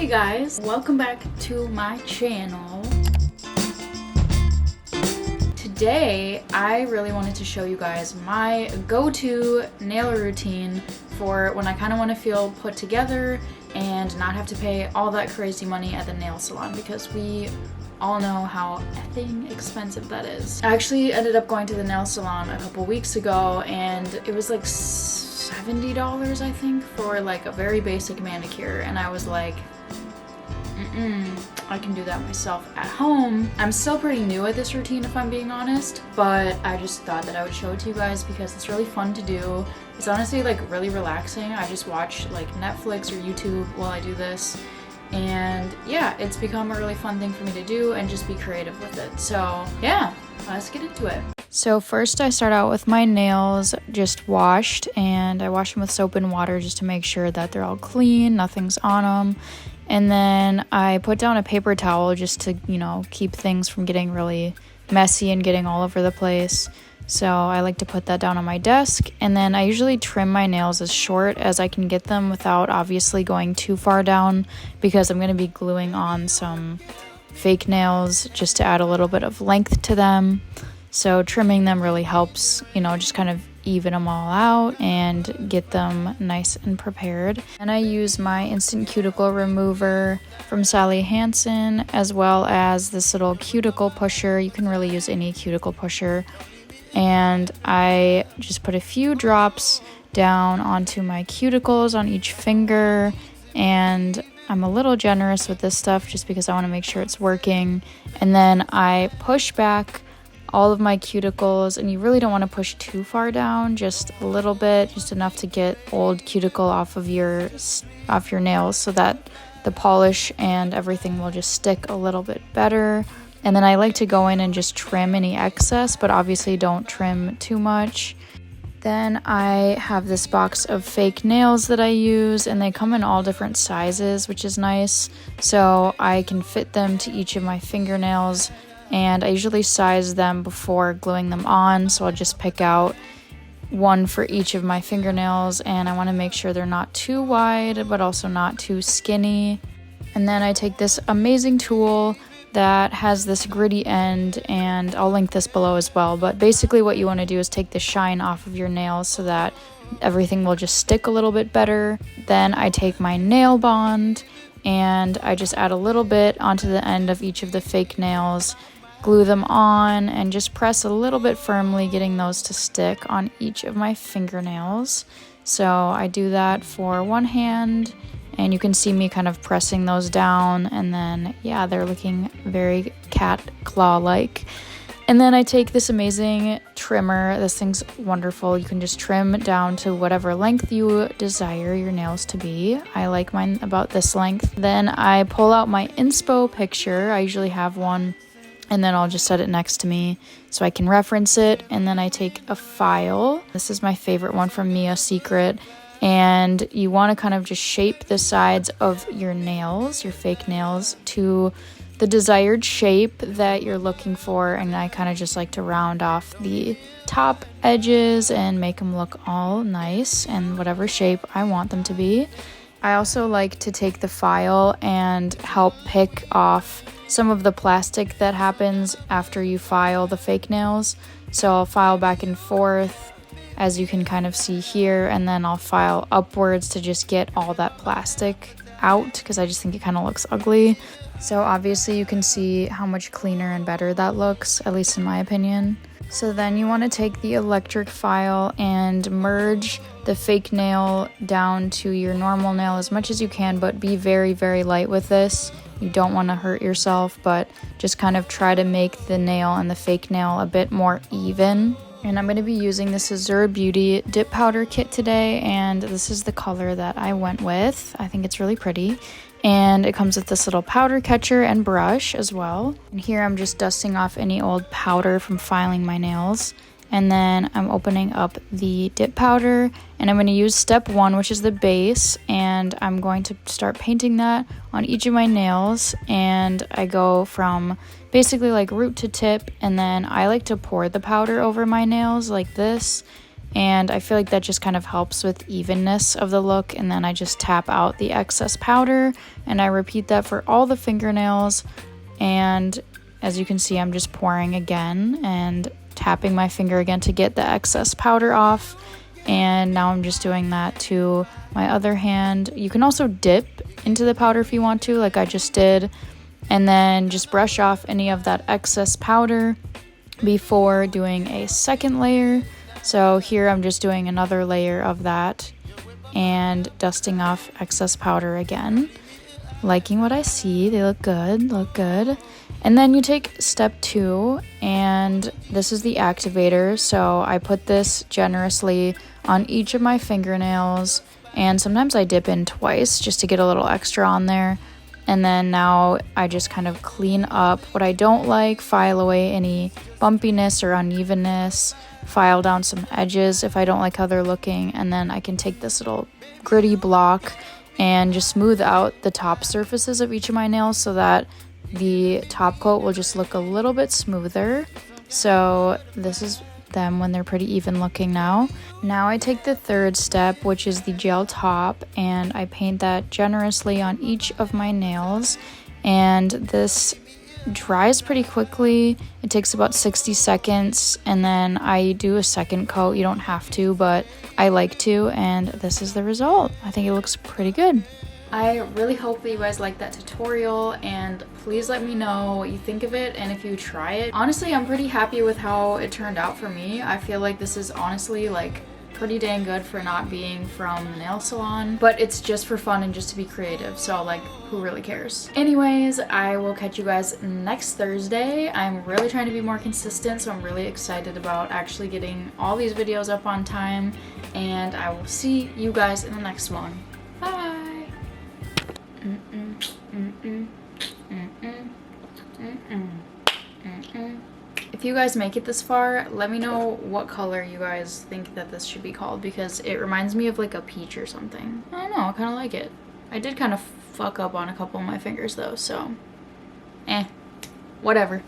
Hey guys, welcome back to my channel. Today, I really wanted to show you guys my go-to nail routine for when I kind of want to feel put together and not have to pay all that crazy money at the nail salon, because we all know how effing expensive that is. I actually ended up going to the nail salon a couple weeks ago and it was like $70, I think, for like a very basic manicure, and I was like, I can do that myself at home. I'm still pretty new at this routine, if I'm being honest, but I just thought that I would show it to you guys because it's really fun to do. It's honestly like really relaxing. I just watch like Netflix or YouTube while I do this, and yeah, it's become a really fun thing for me to do and just be creative with it. So yeah, let's get into it. So first I start out with my nails just washed, and I wash them with soap and water just to make sure that they're all clean, nothing's on them. And then I put down a paper towel just to, keep things from getting really messy and getting all over the place. So I like to put that down on my desk. And then I usually trim my nails as short as I can get them without obviously going too far down, because I'm going to be gluing on some fake nails just to add a little bit of length to them. So trimming them really helps, just kind of even them all out and get them nice and prepared. And I use my instant cuticle remover from Sally Hansen, as well as this little cuticle pusher. You can really use any cuticle pusher. And I just put a few drops down onto my cuticles on each finger, and I'm a little generous with this stuff just because I want to make sure it's working. And then I push back all of my cuticles, and you really don't want to push too far down, just a little bit, just enough to get old cuticle off your nails so that the polish and everything will just stick a little bit better. And then I like to go in and just trim any excess, but obviously don't trim too much. Then I have this box of fake nails that I use, and they come in all different sizes, which is nice, so I can fit them to each of my fingernails. And I usually size them before gluing them on, so I'll just pick out one for each of my fingernails, and I want to make sure they're not too wide but also not too skinny. And then I take this amazing tool that has this gritty end, and I'll link this below as well, but basically what you want to do is take the shine off of your nails so that everything will just stick a little bit better. Then I take my nail bond and I just add a little bit onto the end of each of the fake nails, glue them on, and just press a little bit firmly, getting those to stick on each of my fingernails. So I do that for one hand, and you can see me kind of pressing those down, and then yeah, they're looking very cat claw-like. And then I take this amazing trimmer. This thing's wonderful. You can just trim down to whatever length you desire your nails to be. I like mine about this length. Then I pull out my inspo picture. I usually have one, and then I'll just set it next to me so I can reference it. And then I take a file. This is my favorite one from Mia Secret. And you want to kind of just shape the sides of your nails, your fake nails, to the desired shape that you're looking for. And I kind of just like to round off the top edges and make them look all nice and whatever shape I want them to be. I also like to take the file and help pick off some of the plastic that happens after you file the fake nails. So I'll file back and forth, as you can kind of see here, and then I'll file upwards to just get all that plastic out, because I just think it kind of looks ugly. So obviously you can see how much cleaner and better that looks, at least in my opinion. So then you want to take the electric file and merge the fake nail down to your normal nail as much as you can, but be very, very light with this. You don't want to hurt yourself, but just kind of try to make the nail and the fake nail a bit more even. And I'm going to be using this Azure Beauty dip powder kit today, and this is the color that I went with. I think it's really pretty. And it comes with this little powder catcher and brush as well. And here I'm just dusting off any old powder from filing my nails. And then I'm opening up the dip powder, and I'm going to use step 1, which is the base, and I'm going to start painting that on each of my nails. And I go from basically like root to tip, and then I like to pour the powder over my nails like this, and I feel like that just kind of helps with evenness of the look. And then I just tap out the excess powder, and I repeat that for all the fingernails. And as you can see, I'm just pouring again and tapping my finger again to get the excess powder off. And now I'm just doing that to my other hand. You can also dip into the powder if you want to, like I just did, and then just brush off any of that excess powder before doing a second layer. So here I'm just doing another layer of that and dusting off excess powder again. Liking what I see. They look good, look good. And then you take step 2, and this is the activator. So I put this generously on each of my fingernails, and sometimes I dip in twice just to get a little extra on there. And then now I just kind of clean up what I don't like, file away any bumpiness or unevenness, file down some edges if I don't like how they're looking, and then I can take this little gritty block and just smooth out the top surfaces of each of my nails so that the top coat will just look a little bit smoother. So this is them when they're pretty even looking now. Now I take the third step, which is the gel top, and I paint that generously on each of my nails. And this dries pretty quickly. It takes about 60 seconds, and then I do a second coat. You don't have to, but I like to, and this is the result. I think it looks pretty good. I really hope that you guys like that tutorial, and please let me know what you think of it and if you try it. Honestly, I'm pretty happy with how it turned out for me. I feel like this is honestly like pretty dang good for not being from the nail salon, but it's just for fun and just to be creative, so like who really cares? Anyways, I will catch you guys next Thursday. I'm really trying to be more consistent, so I'm really excited about actually getting all these videos up on time, and I will see you guys in the next one. Bye. If you guys make it this far, let me know what color you guys think that this should be called, because it reminds me of like a peach or something. I don't know, I kind of like it. I did kind of fuck up on a couple of my fingers though, so whatever.